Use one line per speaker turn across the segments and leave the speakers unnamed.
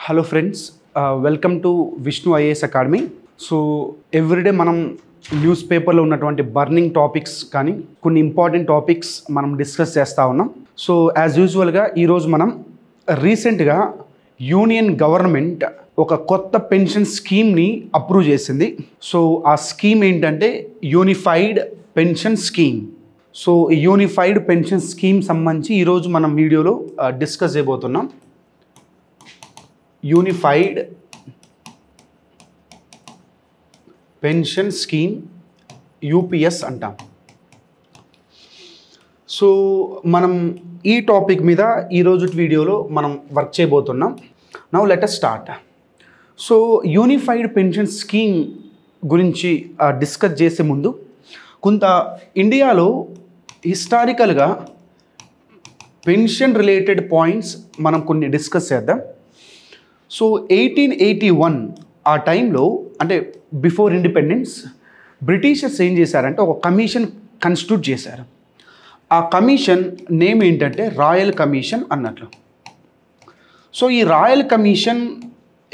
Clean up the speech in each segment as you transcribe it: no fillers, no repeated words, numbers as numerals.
Hello friends, welcome to Vishnu IAS Academy. So everyday మనం news పేపర్లో ఉన్నటువంటి burning topics కానీ కొన్ని ఇంపార్టెంట్ టాపిక్స్ మనం డిస్కస్ చేస్తూ ఉన్నాం. సో యాజ్ యూజువల్గా ఈరోజు మనం రీసెంట్గా యూనియన్ గవర్నమెంట్ ఒక కొత్త పెన్షన్ స్కీమ్ని అప్రూవ్ చేసింది. సో ఆ స్కీమ్ ఏంటంటే యూనిఫైడ్ పెన్షన్ స్కీమ్. సో ఈ యూనిఫైడ్ పెన్షన్ స్కీమ్ సంబంధించి ఈరోజు మనం వీడియోలో డిస్కస్ చేయబోతున్నాం. యూనిఫైడ్ పెన్షన్ స్కీమ్ యూపీఎస్ అంటాం. సో మనం ఈ టాపిక్ మీద ఈరోజు వీడియోలో మనం వర్క్ చేయబోతున్నాం. Now let us start. So unified pension scheme గురించి డిస్కస్ చేసే ముందు కొంత ఇండియాలో హిస్టారికల్గా పెన్షన్ రిలేటెడ్ పాయింట్స్ మనం కొన్ని డిస్కస్ చేద్దాం. సో 1881 ఆ టైంలో అంటే బిఫోర్ ఇండిపెండెన్స్ బ్రిటిషర్స్ ఏం చేశారంటే ఒక కమిషన్ కాన్స్టిట్యూట్ చేశారు. ఆ కమిషన్ నేమ్ ఏంటంటే రాయల్ కమిషన్ అన్నట్లు. సో ఈ రాయల్ కమిషన్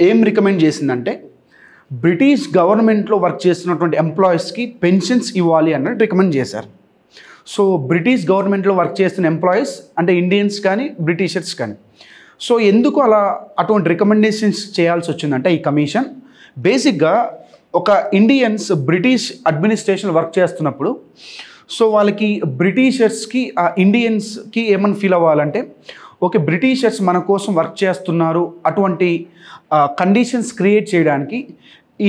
ఏం రికమెండ్ చేసిందంటే బ్రిటిష్ గవర్నమెంట్లో వర్క్ చేస్తున్నటువంటి ఎంప్లాయీస్కి పెన్షన్స్ ఇవ్వాలి అన్నట్టు రికమెండ్ చేశారు. సో బ్రిటిష్ గవర్నమెంట్లో వర్క్ చేస్తున్న ఎంప్లాయీస్ అంటే ఇండియన్స్ కానీ బ్రిటిషర్స్ కానీ సో ఎందుకు అలా అటువంటి రికమెండేషన్స్ చేయాల్సి వచ్చిందంటే ఈ కమిషన్ బేసిక్గా ఒక ఇండియన్స్ బ్రిటిష్ అడ్మినిస్ట్రేషన్ వర్క్ చేస్తున్నప్పుడు సో వాళ్ళకి బ్రిటిషర్స్కి ఆ ఇండియన్స్కి ఏమని ఫీల్ అవ్వాలంటే ఓకే బ్రిటిషర్స్ మన కోసం వర్క్ చేస్తున్నారు అటువంటి కండిషన్స్ క్రియేట్ చేయడానికి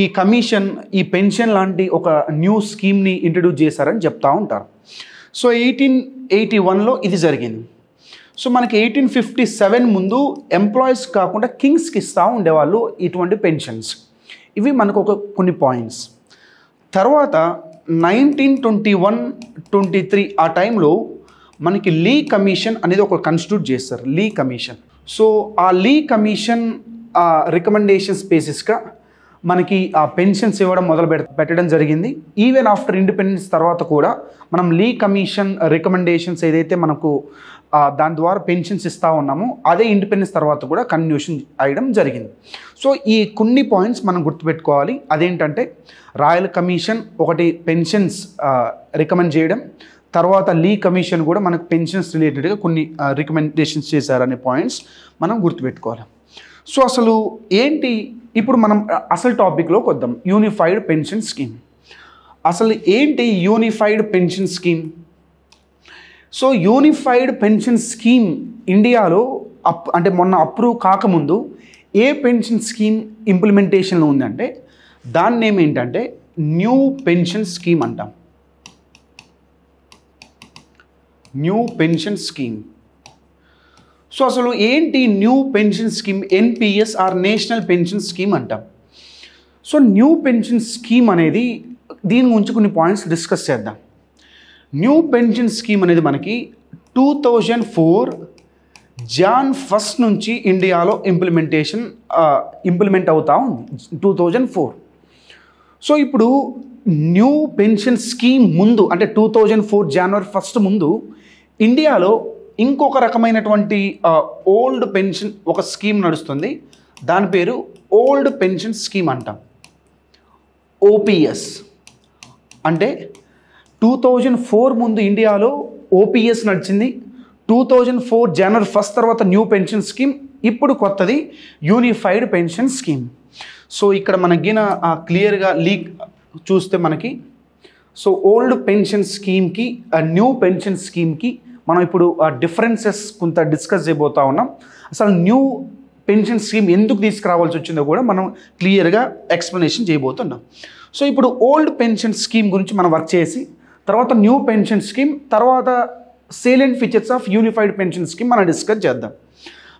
ఈ కమిషన్ ఈ పెన్షన్ లాంటి ఒక న్యూ స్కీమ్ని ఇంట్రడ్యూస్ చేశారని చెప్తూ ఉంటారు. సో 1881లో ఇది జరిగింది. సో మనకి 1857 ముందు ఎంప్లాయీస్ కాకుండా కింగ్స్కి ఇస్తూ ఉండేవాళ్ళు ఇటువంటి పెన్షన్స్. ఇవి మనకు కొన్ని పాయింట్స్. తర్వాత 1921-23 ఆ టైంలో మనకి లీ కమిషన్ అనేది ఒక కాన్స్టిట్యూట్ చేస్తారు, లీ కమిషన్. సో ఆ లీ కమిషన్ రికమెండేషన్స్ బేసిస్గా మనకి ఆ పెన్షన్స్ ఇవ్వడం పెట్టడం జరిగింది. ఈవెన్ ఆఫ్టర్ ఇండిపెండెన్స్ తర్వాత కూడా మనం లీ కమిషన్ రికమెండేషన్స్ ఏదైతే మనకు దాని ద్వారా పెన్షన్స్ ఇస్తూ ఉన్నామో అదే ఇండిపెండెన్స్ తర్వాత కూడా కంటిన్యూషన్ అయ్యడం జరిగింది. సో ఈ కొన్ని పాయింట్స్ మనం గుర్తుపెట్టుకోవాలి. అదేంటంటే రాయల్ కమిషన్ ఒకటి పెన్షన్స్ రికమెండ్ చేయడం, తర్వాత లీ కమిషన్ కూడా మనకు పెన్షన్స్ రిలేటెడ్గా కొన్ని రికమెండేషన్స్ చేశారనే పాయింట్స్ మనం గుర్తుపెట్టుకోవాలి. సో అసలు ఏంటి ఇప్పుడు మనం అసలు టాపిక్లోకి వద్దాం. Unified pension scheme. అసలు ఏంటి unified pension scheme? So unified pension scheme ఇండియాలో అంటే మొన్న అప్రూవ్ కాకముందు ఏ పెన్షన్ స్కీమ్ ఇంప్లిమెంటేషన్లో ఉందంటే దాని నేమ్ ఏంటంటే న్యూ పెన్షన్ స్కీమ్ అంటాం. New pension scheme. సో అసలు ఏంటి new pension scheme? NPS or national pension scheme అంటాం. సో న్యూ పెన్షన్ స్కీమ్ అనేది దీని గురించి కొన్ని పాయింట్స్ డిస్కస్ చేద్దాం. న్యూ పెన్షన్ స్కీమ్ అనేది మనకి 2004 జాన్ 1 నుంచి ఇండియాలో ఇంప్లిమెంట్ అవుతా ఉంది. 2004. సో ఇప్పుడు న్యూ పెన్షన్ స్కీమ్ ముందు అంటే 2004 జనవరి 1 ముందు ఇండియాలో ఇంకొక రకమైనటువంటి ఓల్డ్ పెన్షన్ ఒక స్కీమ్ నడుస్తుంది. దాని పేరు ఓల్డ్ పెన్షన్ స్కీమ్ అంటాం, ఓపీఎస్. అంటే 2004 ముందు ఇండియాలో ఓపీఎస్ నడిచింది. 2004 జనవరి 1 తర్వాత న్యూ పెన్షన్ స్కీమ్, ఇప్పుడు కొత్తది యూనిఫైడ్ పెన్షన్ స్కీమ్. సో ఇక్కడ మనకి క్లియర్గా లీక్ చూస్తే మనకి సో ఓల్డ్ పెన్షన్ స్కీమ్కి న్యూ పెన్షన్ స్కీమ్కి మనం ఇప్పుడు డిఫరెన్సెస్ కొంత డిస్కస్ చేయబోతా ఉన్నాం. అసలు న్యూ పెన్షన్ స్కీమ్ ఎందుకు తీసుకురావాల్సి వచ్చిందో కూడా మనం క్లియర్గా ఎక్స్ప్లెనేషన్ చేయబోతున్నాం. సో ఇప్పుడు ఓల్డ్ పెన్షన్ స్కీమ్ గురించి మనం వర్క్ చేసి తర్వాత న్యూ పెన్షన్ స్కీమ్, తర్వాత salient features of unified pension scheme మనం డిస్కస్ చేద్దాం.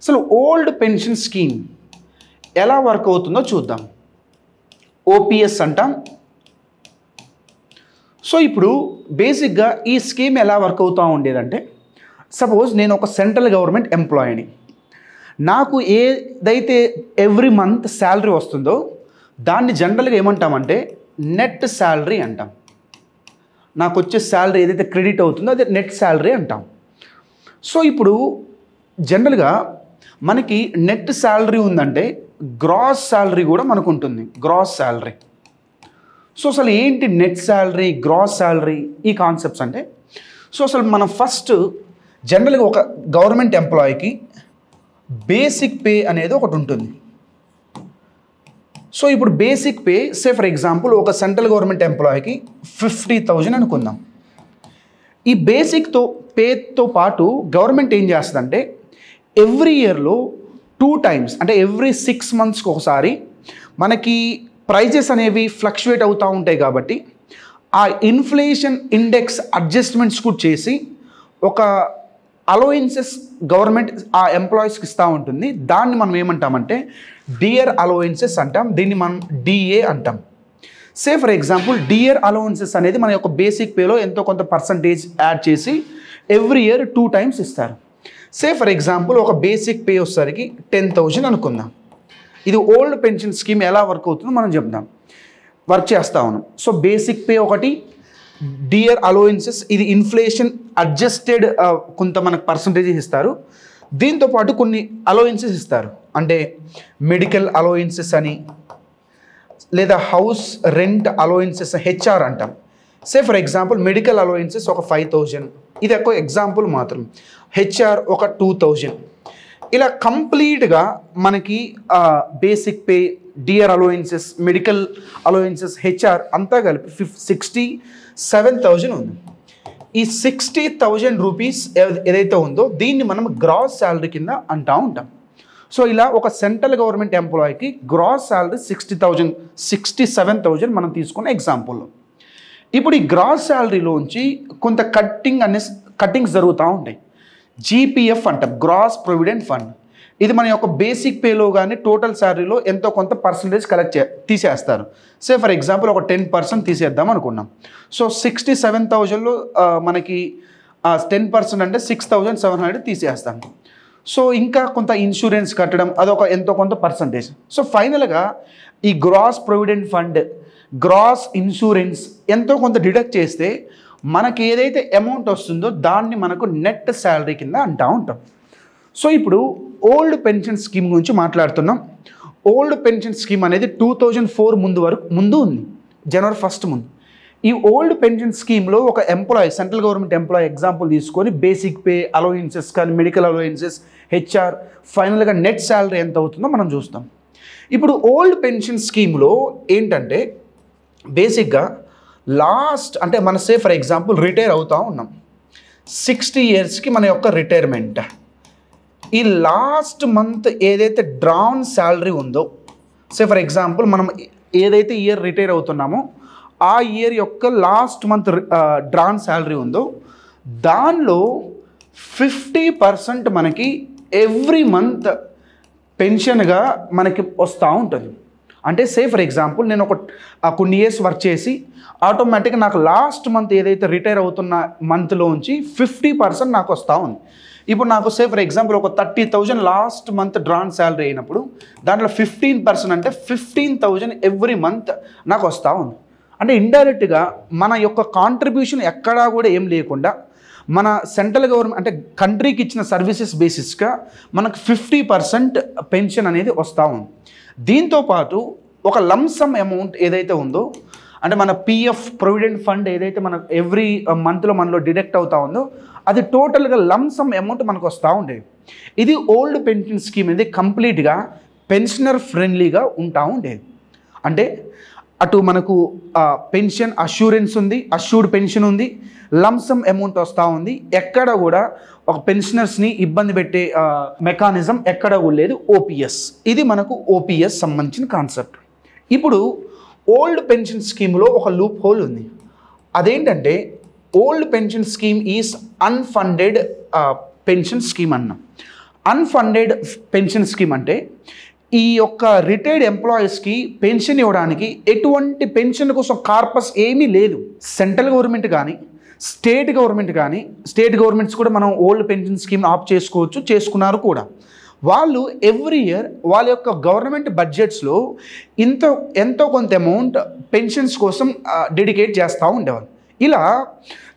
అసలు ఓల్డ్ పెన్షన్ స్కీమ్ ఎలా వర్క్ అవుతుందో చూద్దాం. ఓపీఎస్ అంటాం. సో ఇప్పుడు బేసిక్గా ఈ స్కీమ్ ఎలా వర్క్ అవుతూ ఉండేదంటే సపోజ్ నేను ఒక సెంట్రల్ గవర్నమెంట్ ఎంప్లాయీని. నాకు ఏదైతే ఎవ్రీ మంత్ శాలరీ వస్తుందో దాన్ని జనరల్గా ఏమంటామంటే నెట్ శాలరీ అంటాం. నాకు వచ్చే శాలరీ ఏదైతే క్రెడిట్ అవుతుందో అదే నెట్ శాలరీ అంటాం. సో ఇప్పుడు జనరల్గా మనకి నెట్ శాలరీ ఉందంటే గ్రాస్ శాలరీ కూడా మనకు ఉంటుంది, గ్రాస్ శాలరీ. సో అసలు ఏంటి నెట్ శాలరీ, గ్రాస్ శాలరీ, ఈ కాన్సెప్ట్స్ అంటే, సో అసలు మనం ఫస్ట్ జనరల్గా ఒక గవర్నమెంట్ ఎంప్లాయీకి బేసిక్ పే అనేది ఒకటి ఉంటుంది. సో ఇప్పుడు basic pay say for example ఒక సెంట్రల్ గవర్నమెంట్ ఎంప్లాయీకి 50,000 అనుకుందాం. ఈ బేసిక్తో పేతో పాటు గవర్నమెంట్ ఏం చేస్తుందంటే ఎవ్రీ ఇయర్లో 2 times అంటే ఎవ్రీ 6 monthsకి ఒకసారి మనకి ప్రైజెస్ అనేవి ఫ్లక్చువేట్ అవుతూ ఉంటాయి కాబట్టి ఆ ఇన్ఫ్లేషన్ ఇండెక్స్ అడ్జస్ట్మెంట్స్ కూడా చేసి ఒక అలోవెన్సెస్ గవర్నమెంట్ ఆ ఎంప్లాయీస్కి ఇస్తూ ఉంటుంది. దాన్ని మనం ఏమంటామంటే డియర్ అలోవెన్సెస్ అంటాం, దీన్ని మనం డిఏ అంటాం. Say for example dear allowances అనేది మన యొక్క బేసిక్ పేలో ఎంతో కొంత పర్సంటేజ్ యాడ్ చేసి ఎవ్రీ ఇయర్ 2 times ఇస్తారు. సే ఫర్ ఎగ్జాంపుల్ ఒక బేసిక్ పే వచ్చేసరికి 10,000 అనుకుందాం. ఇది ఓల్డ్ పెన్షన్ స్కీమ్ ఎలా వర్క్ అవుతుందో మనం చెప్దాం, వర్క్ చేస్తా ఉన్నాం. సో బేసిక్ పే ఒకటి, డియర్ అలోవెన్సెస్ ఇది ఇన్ఫ్లేషన్ అడ్జస్టెడ్ కొంత మనకు పర్సంటేజెస్ ఇస్తారు. దీంతోపాటు కొన్ని అలోవెన్సెస్ ఇస్తారు, అంటే మెడికల్ అలోవెన్సెస్ అని, లేదా హౌస్ రెంట్ అలోవెన్సెస్ హెచ్ఆర్ అంటాం. Say for example medical allowances ఒక 5,000, ఇది ఒక ఎగ్జాంపుల్ మాత్రం. హెచ్ఆర్ ఒక 2,000. ఇలా కంప్లీట్గా మనకి basic pay, dear allowances, medical allowances, HR అంతా కలిపి 67,000 ఉంది. ఈ 60,000 రూపీస్ ఏదైతే ఉందో దీన్ని మనం గ్రాస్ శాలరీ కింద అంటూ ఉంటాం. సో ఇలా ఒక సెంట్రల్ గవర్నమెంట్ ఎంప్లాయీకి గ్రాస్ శాలరీ 67,000 మనం తీసుకున్న ఎగ్జాంపుల్లో. ఇప్పుడు ఈ గ్రాస్ శాలరీలోంచి కొంత కట్టింగ్స్ జరుగుతూ ఉంటాయి. జీపీఎఫ్ అంటాం, గ్రాస్ ప్రొవిడెంట్ ఫండ్. ఇది మన యొక్క బేసిక్ పేలో కానీ టోటల్ శాలరీలో ఎంతో కొంత పర్సంటేజ్ తీసేస్తారు. సే ఫర్ ఎగ్జాంపుల్ ఒక 10% తీసేద్దాం అనుకున్నాం. సో 67,000లో మనకి 10% అంటే 6,700 తీసేస్తాం. సో ఇంకా కొంత ఇన్సూరెన్స్ కట్టడం అదొక ఎంతో కొంత పర్సంటేజ్. సో ఫైనల్గా ఈ gross provident fund, gross insurance ఎంతో కొంత డిడక్ట్ చేస్తే మనకి ఏదైతే అమౌంట్ వస్తుందో దాన్ని మనకు నెట్ శాలరీ కింద అంటూ ఉంటాం. సో ఇప్పుడు ఓల్డ్ పెన్షన్ స్కీమ్ గురించి మాట్లాడుతున్నాం. ఓల్డ్ పెన్షన్ స్కీమ్ అనేది 2004 ముందు ఉంది, January 1 ముందు. ఈ ఓల్డ్ పెన్షన్ స్కీమ్లో ఒక employee, central government employee example తీసుకొని బేసిక్ పే, అలోవెన్సెస్ కానీ, మెడికల్ అలోవెన్సెస్, హెచ్ఆర్, ఫైనల్గా నెట్ శాలరీ ఎంత అవుతుందో మనం చూస్తాం. ఇప్పుడు ఓల్డ్ పెన్షన్ స్కీమ్లో ఏంటంటే బేసిక్గా లాస్ట్ అంటే మన సే ఫర్ ఎగ్జాంపుల్ రిటైర్ అవుతూ ఉన్నాం, 60 yearsకి మన యొక్క రిటైర్మెంట్. ఈ లాస్ట్ మంత్ ఏదైతే డ్రాన్ శాలరీ ఉందో, సే ఫర్ ఎగ్జాంపుల్ మనం ఏదైతే ఇయర్ రిటైర్ అవుతున్నామో ఆ ఇయర్ యొక్క లాస్ట్ మంత్ డ్రాన్ శాలరీ ఉందో దానిలో 50% మనకి ఎవ్రీ మంత్ పెన్షన్గా మనకి వస్తూ ఉంటుంది. అంటే సే ఫర్ ఎగ్జాంపుల్ నేను కొన్ని ఇయర్స్ వర్క్ చేసి ఆటోమేటిక్గా నాకు లాస్ట్ మంత్ ఏదైతే రిటైర్ అవుతున్న మంత్లోంచి 50% నాకు వస్తూ ఉంది. ఇప్పుడు నాకు సే ఫర్ ఎగ్జాంపుల్ ఒక 30,000 లాస్ట్ మంత్ డ్రాన్ శాలరీ అయినప్పుడు దాంట్లో 15% అంటే 15,000 ఎవ్రీ మంత్ నాకు వస్తూ ఉంది. అంటే ఇండైరెక్ట్గా మన యొక్క కాంట్రిబ్యూషన్ ఎక్కడా కూడా ఏం లేకుండా మన సెంట్రల్ గవర్నమెంట్ అంటే కంట్రీకి ఇచ్చిన సర్వీసెస్ బేసిస్గా మనకు 50% పెన్షన్ అనేది వస్తూ ఉంది. దీంతోపాటు ఒక లంసమ్ అమౌంట్ ఏదైతే ఉందో, అంటే మన పిఎఫ్ ప్రొవిడెంట్ ఫండ్ ఏదైతే మన ఎవ్రీ మంత్లో మనలో డిడక్ట్ అవుతూ ఉందో అది టోటల్గా లంసమ్ అమౌంట్ మనకు వస్తూ ఉండేది. ఇది ఓల్డ్ పెన్షన్ స్కీమ్ అనేది కంప్లీట్గా పెన్షనర్ ఫ్రెండ్లీగా ఉంటా ఉండేది. అంటే అటు మనకు పెన్షన్ అష్యూరెన్స్ ఉంది, అష్యూర్డ్ పెన్షన్ ఉంది, లంసమ్ అమౌంట్ వస్తూ ఉంది. ఎక్కడ కూడా ఒక పెన్షనర్స్ని ఇబ్బంది పెట్టే మెకానిజం ఎక్కడ కూడా లేదు. ఓపీఎస్, ఇది మనకు ఓపీఎస్ సంబంధించిన కాన్సెప్ట్. ఇప్పుడు ఓల్డ్ పెన్షన్ స్కీమ్లో ఒక లూప్ హోల్ ఉంది. అదేంటంటే old pension scheme is unfunded pension scheme అన్నాం. అన్ఫండెడ్ పెన్షన్ స్కీమ్ అంటే ఈ యొక్క రిటైర్డ్ ఎంప్లాయీస్కి పెన్షన్ ఇవ్వడానికి ఎటువంటి పెన్షన్ కోసం కార్పస్ ఏమీ లేదు. సెంట్రల్ గవర్నమెంట్ కానీ స్టేట్ గవర్నమెంట్స్ కూడా మనం ఓల్డ్ పెన్షన్ స్కీమ్ ఆప్ చేసుకోవచ్చు, చేసుకున్నారు కూడా. వాళ్ళు ఎవ్రీ ఇయర్ వాళ్ళ యొక్క గవర్నమెంట్ బడ్జెట్స్లో ఎంతో కొంత అమౌంట్ పెన్షన్స్ కోసం డెడికేట్ చేస్తూ ఉండేవాళ్ళు. ఇలా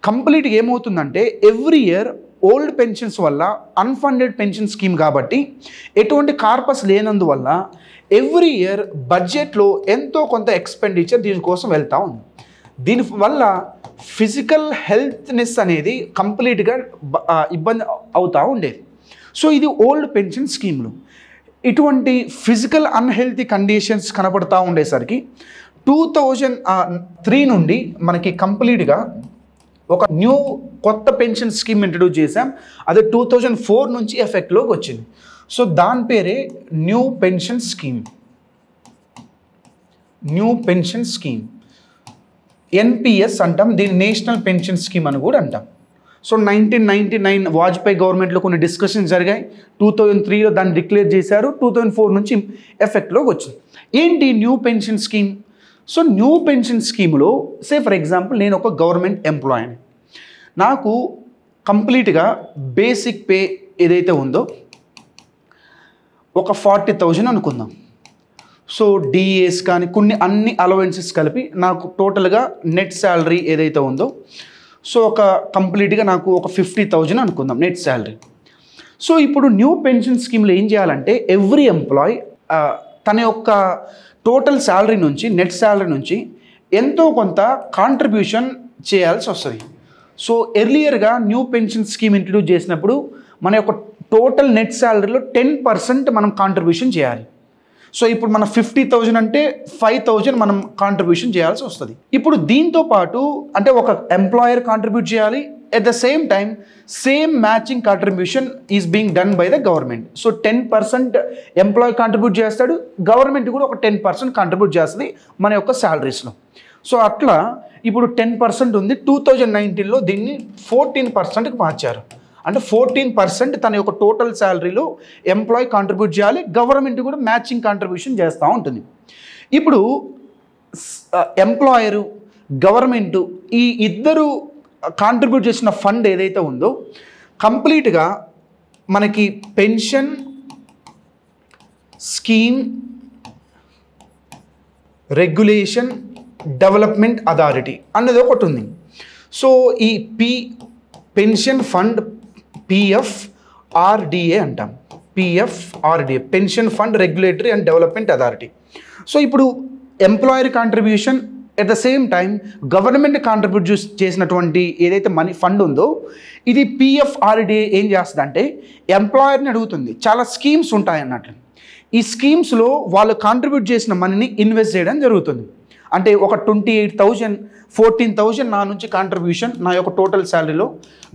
కంప్లీట్గా ఏమవుతుందంటే ఎవ్రీ ఇయర్ ఓల్డ్ పెన్షన్స్ వల్ల అన్ఫండెడ్ పెన్షన్ స్కీమ్ కాబట్టి ఎటువంటి కార్పస్ లేనందువల్ల ఎవ్రీ ఇయర్ బడ్జెట్లో ఎంతో కొంత ఎక్స్పెండిచర్ దీనికోసం వెళ్తూ ఉంది. దీనివల్ల ఫిజికల్ హెల్త్నెస్ అనేది కంప్లీట్గా ఇబ్బంది అవుతూ ఉండేది. సో ఇది ఓల్డ్ పెన్షన్ స్కీమ్లు. ఇటువంటి ఫిజికల్ అన్హెల్తీ కండిషన్స్ కనపడతా ఉండేసరికి 2003 నుండి మనకి కంప్లీట్గా ఒక కొత్త పెన్షన్ స్కీమ్ ఇంట్రడ్యూస్ చేసాం. అది 2004 నుంచి ఎఫెక్ట్లోకి వచ్చింది. సో దాని పేరే న్యూ పెన్షన్ స్కీమ్. ఎన్పిఎస్ అంటాం, దీన్ని నేషనల్ పెన్షన్ స్కీమ్ అని కూడా అంటాం. సో 1999 వాజ్పేయి గవర్నమెంట్లో కొన్ని డిస్కషన్స్ జరిగాయి. 2003లో దాన్ని డిక్లేర్ చేశారు. 2004 నుంచి ఎఫెక్ట్లోకి వచ్చింది. ఏంటి new pension scheme? So new pension స్కీమ్లో ఫర్ ఎగ్జాంపుల్ నేను ఒక గవర్నమెంట్ ఎంప్లాయీని. నాకు కంప్లీట్గా బేసిక్ పే ఏదైతే ఉందో ఒక 40,000 అనుకుందాం. సో డిఏస్ కానీ అన్ని అలవెన్సెస్ కలిపి నాకు టోటల్గా నెట్ శాలరీ ఏదైతే ఉందో సో కంప్లీట్గా నాకు ఒక 50,000 అనుకుందాం నెట్ శాలరీ. సో ఇప్పుడు న్యూ పెన్షన్ స్కీమ్లో ఏం చేయాలంటే ఎవ్రీ ఎంప్లాయీ తన యొక్క టోటల్ శాలరీ నుంచి నెట్ శాలరీ నుంచి ఎంతో కొంత కాంట్రిబ్యూషన్ చేయాల్సి వస్తుంది. సో ఎర్లియర్గా న్యూ పెన్షన్ స్కీమ్ ఇంట్రడ్యూస్ చేసినప్పుడు మన యొక్క టోటల్ నెట్ శాలరీలో 10% మనం కాంట్రిబ్యూషన్ చేయాలి. సో ఇప్పుడు మన 50,000 అంటే 5,000 మనం కాంట్రిబ్యూషన్ చేయాల్సి వస్తుంది. ఇప్పుడు దీంతో పాటు అంటే ఒక ఎంప్లాయర్ కాంట్రిబ్యూట్ చేయాలి, at the same time same matching contribution is being done by the government. So 10% employee contribute చేస్తాడు, గవర్నమెంట్ కూడా ఒక 10% కాంట్రిబ్యూట్ చేస్తుంది మన యొక్క శాలరీస్లో. సో అట్లా ఇప్పుడు 10% ఉంది. 2019లో దీన్ని 14%కి మార్చారు. అంటే 14% తన యొక్క టోటల్ శాలరీలో ఎంప్లాయీ కాంట్రిబ్యూట్ చేయాలి, గవర్నమెంట్ కూడా మ్యాచింగ్ కాంట్రిబ్యూషన్ చేస్తూ ఉంటుంది. ఇప్పుడు ఎంప్లాయరు గవర్నమెంటు ఈ ఇద్దరు కాంట్రిబ్యూట్ చేసిన ఫండ్ ఏదైతే ఉందో కంప్లీట్గా మనకి pension scheme regulation development authority అన్నది ఒకటి ఉంది. సో ఈ పెన్షన్ ఫండ్ PFRDA అంటాం. PFRDA pension fund regulatory and development authority. So ఇప్పుడు employer contribution at the same time government contribute చేసినటువంటి ఏదైతే మనీ ఫండ్ ఉందో ఇది PFRDA ఏం చేస్తుందంటే ఎంప్లాయర్ని అడుగుతుంది. చాలా స్కీమ్స్ ఉంటాయి అన్నట్లు. ఈ స్కీమ్స్లో వాళ్ళు కాంట్రిబ్యూట్ చేసిన మనీని ఇన్వెస్ట్ చేయడం జరుగుతుంది. అంటే ఒక 28,000 14,000 నా నుంచి కాంట్రిబ్యూషన్ నా యొక్క టోటల్ శాలరీలో,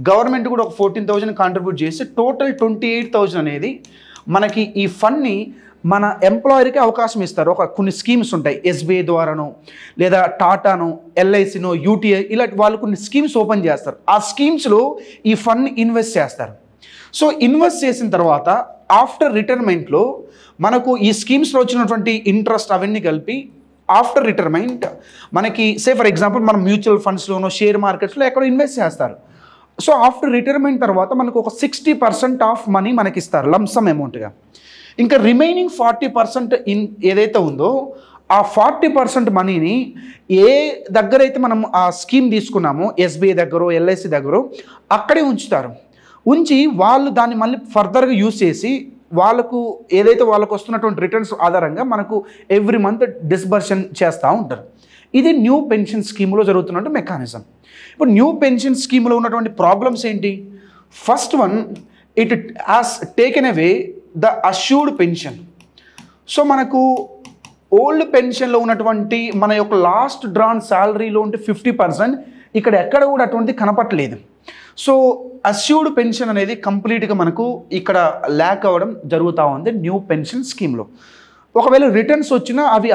గవర్నమెంట్ కూడా ఒక 14,000 కాంట్రిబ్యూట్ చేసి టోటల్ 28,000 అనేది మనకి ఈ ఫండ్ని మన ఎంప్లాయర్కి అవకాశం ఇస్తారు. కొన్ని స్కీమ్స్ ఉంటాయి, SBI ద్వారానో లేదా టాటానో LICనో UTI ఇలా వాళ్ళు కొన్ని స్కీమ్స్ ఓపెన్ చేస్తారు. ఆ స్కీమ్స్లో ఈ ఫండ్ని ఇన్వెస్ట్ చేస్తారు. సో ఇన్వెస్ట్ చేసిన తర్వాత ఆఫ్టర్ రిటైర్మెంట్లో మనకు ఈ స్కీమ్స్లో వచ్చినటువంటి ఇంట్రెస్ట్ అవన్నీ కలిపి ఆఫ్టర్ రిటైర్మెంట్ మనకి ఫర్ ఎగ్జాంపుల్ మనం మ్యూచువల్ ఫండ్స్లోనో షేర్ మార్కెట్స్లో ఎక్కడో ఇన్వెస్ట్ చేస్తారు. సో ఆఫ్టర్ రిటైర్మెంట్ తర్వాత మనకు ఒక 60% ఆఫ్ మనీ మనకి ఇస్తారు లంసమ్ అమౌంట్గా. ఇంకా రిమైనింగ్ 40% ఏదైతే ఉందో ఆ 40% మనీని ఏ దగ్గరైతే మనం ఆ స్కీమ్ తీసుకున్నామో SBI దగ్గర LIC దగ్గర అక్కడే ఉంచుతారు. ఉంచి వాళ్ళు దాన్ని మళ్ళీ ఫర్దర్గా యూజ్ చేసి వాళ్ళకు ఏదైతే వాళ్ళకు వస్తున్నటువంటి రిటర్న్స్ ఆధారంగా మనకు ఎవ్రీ మంత్ డిస్బర్షన్ చేస్తూ ఉంటారు. ఇది న్యూ పెన్షన్ స్కీమ్లో జరుగుతున్న మెకానిజం. ఇప్పుడు న్యూ పెన్షన్ స్కీమ్లో ఉన్నటువంటి ప్రాబ్లమ్స్ ఏంటి? First one, it has taken away the assured pension. So మనకు ఓల్డ్ పెన్షన్లో ఉన్నటువంటి మన యొక్క లాస్ట్ డ్రాన్ శాలరీలో ఉంటే 50% ఇక్కడ ఎక్కడ కూడా అటువంటిది కనపట్లేదు. సో అష్యూర్డ్ పెన్షన్ అనేది కంప్లీట్గా మనకు ఇక్కడ ల్యాక్ అవ్వడం జరుగుతూ ఉంది న్యూ పెన్షన్ స్కీమ్లో. ఒకవేళ రిటర్న్స్ వచ్చినా అవి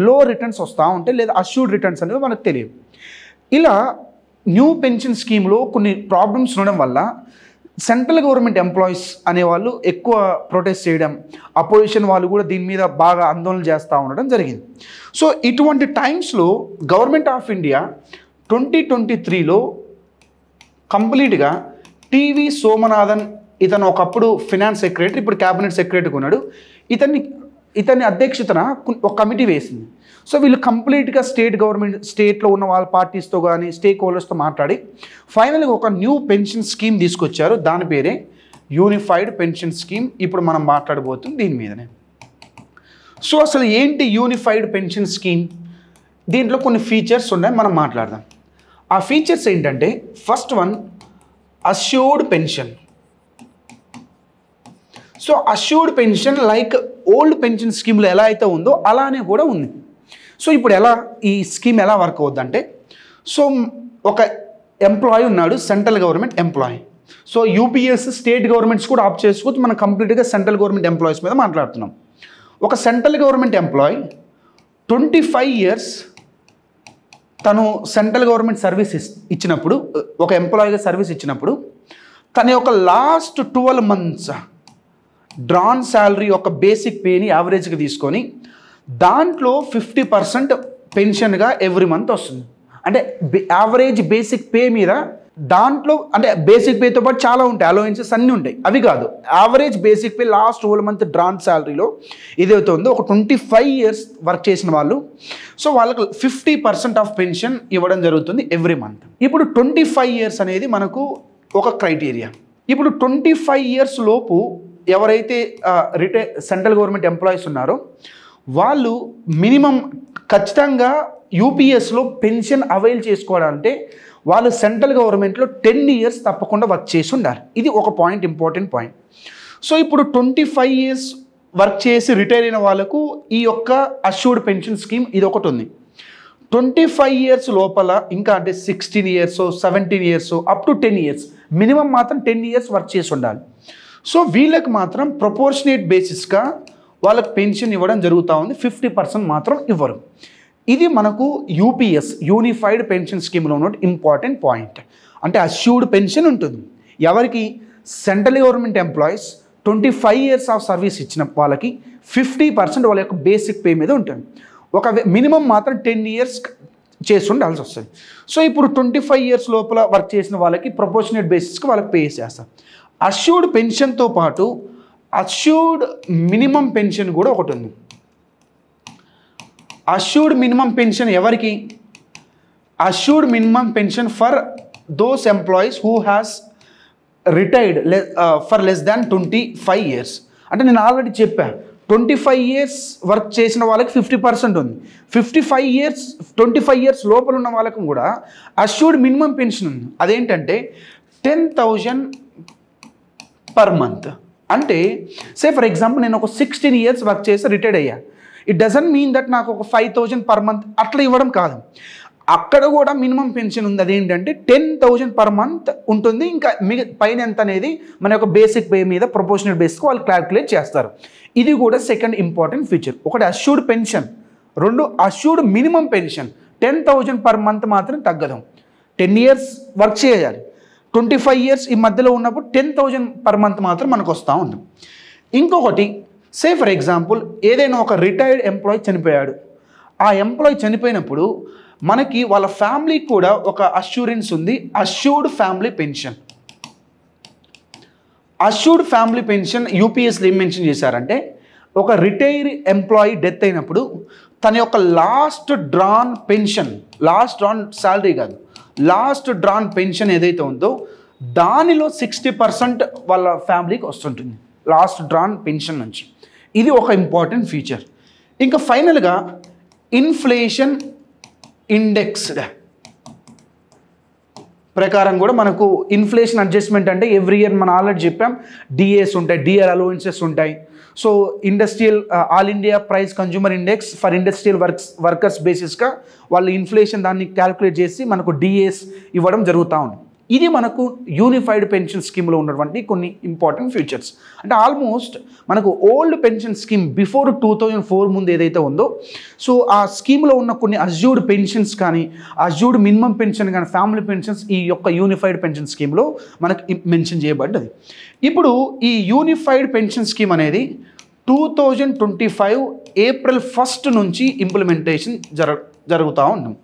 లో రిటర్న్స్ వస్తూ ఉంటాయి, లేదా అష్యూర్డ్ రిటర్న్స్ అనేవి మనకు తెలియదు. ఇలా న్యూ పెన్షన్ స్కీమ్లో కొన్ని ప్రాబ్లమ్స్ ఉండడం వల్ల సెంట్రల్ గవర్నమెంట్ ఎంప్లాయీస్ అనేవాళ్ళు ఎక్కువ ప్రొటెస్ట్ చేయడం, అపోజిషన్ వాళ్ళు కూడా దీని మీద బాగా ఆందోళన చేస్తూ ఉండడం జరిగింది. సో ఇటువంటి టైమ్స్లో గవర్నమెంట్ ఆఫ్ ఇండియా 2023లో కంప్లీట్గా టీవీ సోమనాథన్, ఇతను ఒకప్పుడు ఫినాన్స్ సెక్రటరీ, ఇప్పుడు క్యాబినెట్ సెక్రటరీగా ఉన్నాడు. ఇతన్ని ఇతని అధ్యక్షతన ఒక కమిటీ వేసింది. సో వీళ్ళు కంప్లీట్గా స్టేట్ గవర్నమెంట్, స్టేట్లో ఉన్న వాళ్ళ పార్టీస్తో కానీ స్టేక్ హోల్డర్స్తో మాట్లాడి ఫైనల్గా ఒక న్యూ పెన్షన్ స్కీమ్ తీసుకొచ్చారు. దాని పేరే యూనిఫైడ్ పెన్షన్ స్కీమ్. ఇప్పుడు మనం మాట్లాడబోతుంది దీని మీదనే. సో అసలు ఏంటి యూనిఫైడ్ పెన్షన్ స్కీమ్? దీంట్లో కొన్ని ఫీచర్స్ ఉన్నాయి, మనం మాట్లాడదాం. ఆ ఫీచర్స్ ఏంటంటే, first one assured pension. So assured pension like old pension స్కీమ్లో ఎలా అయితే ఉందో అలానే కూడా ఉంది. సో ఇప్పుడు ఎలా ఈ స్కీమ్ ఎలా వర్క్ అవుద్దంటే, సో ఒక ఎంప్లాయీ ఉన్నాడు, central government employee. So UPS state governments కూడా ఆప్ చేసుకోవచ్చు. మనం కంప్లీట్గా సెంట్రల్ గవర్నమెంట్ ఎంప్లాయీస్ మీద మాట్లాడుతున్నాం. ఒక సెంట్రల్ గవర్నమెంట్ ఎంప్లాయీ 25 years తను సెంట్రల్ గవర్నమెంట్ సర్వీస్ ఇచ్చినప్పుడు, ఒక ఎంప్లాయీగా సర్వీస్ ఇచ్చినప్పుడు తన యొక్క లాస్ట్ 12 months డ్రాన్ శాలరీ యొక్క బేసిక్ పేని యావరేజ్గా తీసుకొని దాంట్లో 50% పెన్షన్గా ఎవ్రీ మంత్ వస్తుంది. అంటే యావరేజ్ బేసిక్ పే మీద దాంట్లో, అంటే బేసిక్ పేతో పాటు చాలా ఉంటాయి, అలవెన్సెస్ అన్నీ ఉంటాయి, అవి కాదు, average basic pay last 12 month drawn శాలరీలో ఏదైతే ఉందో ఒక 25 years వర్క్ చేసిన వాళ్ళు, సో వాళ్ళకు 50% ఆఫ్ పెన్షన్ ఇవ్వడం జరుగుతుంది ఎవ్రీ మంత్. ఇప్పుడు 25 years అనేది మనకు ఒక క్రైటీరియా. ఇప్పుడు 25 years లోపు ఎవరైతే సెంట్రల్ గవర్నమెంట్ ఎంప్లాయీస్ ఉన్నారో వాళ్ళు మినిమం ఖచ్చితంగా యూపీఎస్లో పెన్షన్ అవైల్ చేసుకోవాలంటే వాళ్ళు సెంట్రల్ గవర్నమెంట్లో 10 years తప్పకుండా వర్క్ చేసి ఉండాలి. ఇది ఒక పాయింట్, ఇంపార్టెంట్ పాయింట్. సో ఇప్పుడు 25 years వర్క్ చేసి రిటైర్ అయిన వాళ్ళకు ఈ యొక్క అష్యూర్డ్ పెన్షన్ స్కీమ్ ఇది ఒకటి ఉంది. 25 years లోపల ఇంకా అంటే 16 years 17 years up to 10 years minimum మాత్రం 10 years వర్క్ చేసి ఉండాలి. సో వీళ్ళకి మాత్రం ప్రపోర్షనేట్ బేసిస్గా వాళ్ళకి పెన్షన్ ఇవ్వడం జరుగుతూ ఉంది, 50% మాత్రం ఇవ్వరు. ఇది మనకు యూపీఎస్ యూనిఫైడ్ పెన్షన్ స్కీమ్లో ఉన్న ఇంపార్టెంట్ పాయింట్. అంటే అష్యూర్డ్ పెన్షన్ ఉంటుంది ఎవరికి? Central government employees 25 years of service ఇచ్చిన వాళ్ళకి 50% వాళ్ళ యొక్క బేసిక్ పే మీద ఉంటుంది. ఒక మినిమం మాత్రం 10 years చేసి ఉండాల్సి వస్తుంది. సో ఇప్పుడు 25 years లోపల వర్క్ చేసిన వాళ్ళకి ప్రపోర్షనేట్ బేసిస్కి వాళ్ళకి పే చేస్తారు. అష్యూర్డ్ పెన్షన్తో పాటు అష్యూర్డ్ మినిమం పెన్షన్ కూడా ఒకటి ఉంది. అష్యూర్డ్ మినిమం పెన్షన్ ఎవరికి? Assured minimum pension for those employees who has retired for less than 25 years. అంటే నేను ఆల్రెడీ చెప్పాను, 25 years వర్క్ చేసిన వాళ్ళకి 50% ఉంది. 25 years లోపల ఉన్న వాళ్ళకు కూడా అష్యూర్డ్ మినిమం పెన్షన్ ఉంది. అదేంటంటే 10,000 పర్ మంత్. అంటే సే ఫర్ ఎగ్జాంపుల్ నేను ఒక 16 years వర్క్ చేసి రిటైర్డ్ అయ్యా. ఇట్ డజంట్ మీన్ దట్ నాకు ఒక 5,000 పర్ మంత్ అట్లా ఇవ్వడం కాదు. అక్కడ కూడా మినిమం పెన్షన్ ఉంది. అదేంటంటే 10,000 పర్ మంత్ ఉంటుంది. ఇంకా పైన ఎంత అనేది మన యొక్క బేసిక్ పే మీద ప్రపోర్షనల్ బేస్కి వాళ్ళు క్యాల్కులేట్ చేస్తారు. ఇది కూడా సెకండ్ ఇంపార్టెంట్ ఫీచర్. ఒకటి అష్యూర్డ్ పెన్షన్, రెండు assured minimum pension. 10,000 per month మాత్రం తగ్గదు. 10 years వర్క్ చేయాలి. 25 years ఈ మధ్యలో ఉన్నప్పుడు 10,000 పర్ మంత్ మాత్రం మనకు వస్తూ ఉంది. ఇంకొకటి, సే ఫర్ ఎగ్జాంపుల్ ఏదైనా ఒక రిటైర్డ్ ఎంప్లాయీ చనిపోయాడు. ఆ ఎంప్లాయీ చనిపోయినప్పుడు మనకి వాళ్ళ ఫ్యామిలీకి కూడా ఒక అష్యూరెన్స్ ఉంది, assured family pension. Assured family pension యూపీఎస్లో ఏం మెన్షన్ చేశారంటే, ఒక రిటైర్ ఎంప్లాయీ డెత్ అయినప్పుడు తన యొక్క last drawn pension, last drawn salary కాదు, లాస్ట్ డ్రాన్ పెన్షన్ ఏదైతే ఉందో దానిలో 60% వాళ్ళ ఫ్యామిలీకి వస్తుంటుంది లాస్ట్ డ్రాన్ పెన్షన్ నుంచి. ఇది ఒక ఇంపార్టెంట్ ఫీచర్. ఇంకా ఫైనల్గా ఇన్ఫ్లేషన్ ఇండెక్స్డ్ ప్రకారం కూడా మనకు ఇన్ఫ్లేషన్ అడ్జస్ట్మెంట్ అంటే ఎవ్రీ ఇయర్ మనం ఆల్రెడీ చెప్పాం, డిఏస్ ఉంటాయి, డిఆర్ అలవెన్సెస్ ఉంటాయి. So industrial all India price consumer index for industrial workers బేసిస్గా వాళ్ళు ఇన్ఫ్లేషన్ దాన్ని క్యాల్కులేట్ చేసి మనకు డిఏస్ ఇవ్వడం జరుగుతూ ఉంది. ఇది మనకు యూనిఫైడ్ పెన్షన్ స్కీమ్లో ఉన్నటువంటి కొన్ని ఇంపార్టెంట్ ఫీచర్స్. అంటే ఆల్మోస్ట్ మనకు ఓల్డ్ పెన్షన్ స్కీమ్ బిఫోర్ 2004 ముందు ఏదైతే ఉందో, సో ఆ స్కీమ్లో ఉన్న కొన్ని అష్యూర్డ్ పెన్షన్స్ కానీ అష్యూర్డ్ మినిమం పెన్షన్ కానీ ఫ్యామిలీ పెన్షన్స్ ఈ యొక్క యూనిఫైడ్ పెన్షన్ స్కీమ్లో మనకు మెన్షన్ చేయబడ్డది. ఇప్పుడు ఈ యూనిఫైడ్ పెన్షన్ స్కీమ్ అనేది 2025 April 1st నుంచి ఇంప్లిమెంటేషన్ జరుగుతూ ఉన్నాం.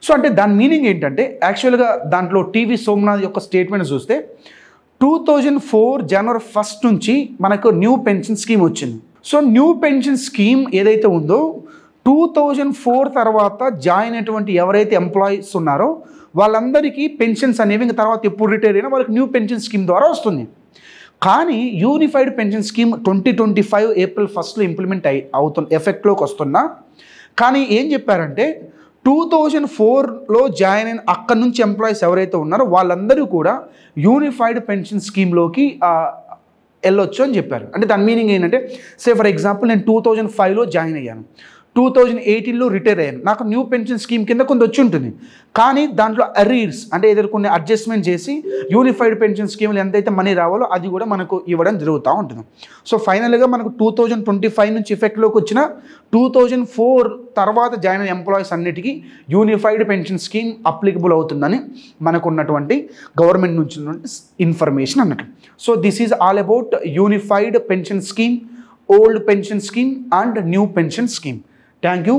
సో అంటే దాని మీనింగ్ ఏంటంటే, యాక్చువల్గా దాంట్లో టీవీ సోమనాథ్ యొక్క స్టేట్మెంట్ చూస్తే 2004 January 1st నుంచి మనకు న్యూ పెన్షన్ స్కీమ్ వచ్చింది. సో న్యూ పెన్షన్ స్కీమ్ ఏదైతే ఉందో 2004 తర్వాత జాయిన్ అయినటువంటి ఎవరైతే ఎంప్లాయీస్ ఉన్నారో వాళ్ళందరికీ పెన్షన్స్ అనేవి ఇంకా తర్వాత ఎప్పుడు రిటైర్ అయినా వాళ్ళకి న్యూ పెన్షన్ స్కీమ్ ద్వారా వస్తుంది. కానీ unified pension scheme 2025 April 1 implement అవుతుంది, ఎఫెక్ట్లోకి వస్తున్నా. కానీ ఏం చెప్పారంటే 2004లో జాయిన్ అయిన అక్కడి నుంచి ఎంప్లాయీస్ ఎవరైతే ఉన్నారో వాళ్ళందరూ కూడా యూనిఫైడ్ పెన్షన్ స్కీమ్లోకి వెళ్ళొచ్చు అని చెప్పారు. అంటే దాని మీనింగ్ ఏంటంటే, ఫర్ ఎగ్జాంపుల్ నేను 2005లో జాయిన్ అయ్యాను, 2018లో రిటైర్ అయ్యాను, నాకు న్యూ పెన్షన్ స్కీమ్ కింద కొంత వచ్చి ఉంటుంది. కానీ దాంట్లో అరీర్స్ అంటే ఏదో కొన్ని అడ్జస్ట్మెంట్ చేసి యూనిఫైడ్ పెన్షన్ స్కీమ్లో ఎంతైతే మనీ రావాలో అది కూడా మనకు ఇవ్వడం జరుగుతూ ఉంటుంది. సో ఫైనల్గా మనకు 2025 నుంచి ఎఫెక్ట్లోకి వచ్చిన 2004 తర్వాత జాయిన్ అయిన ఎంప్లాయీస్ అన్నిటికీ యూనిఫైడ్ పెన్షన్ స్కీమ్ అప్లికబుల్ అవుతుందని మనకు ఉన్నటువంటి గవర్నమెంట్ నుంచి ఇన్ఫర్మేషన్ అన్నట్టు. So this is all about unified pension scheme, old pension scheme and new pension scheme. Thank you.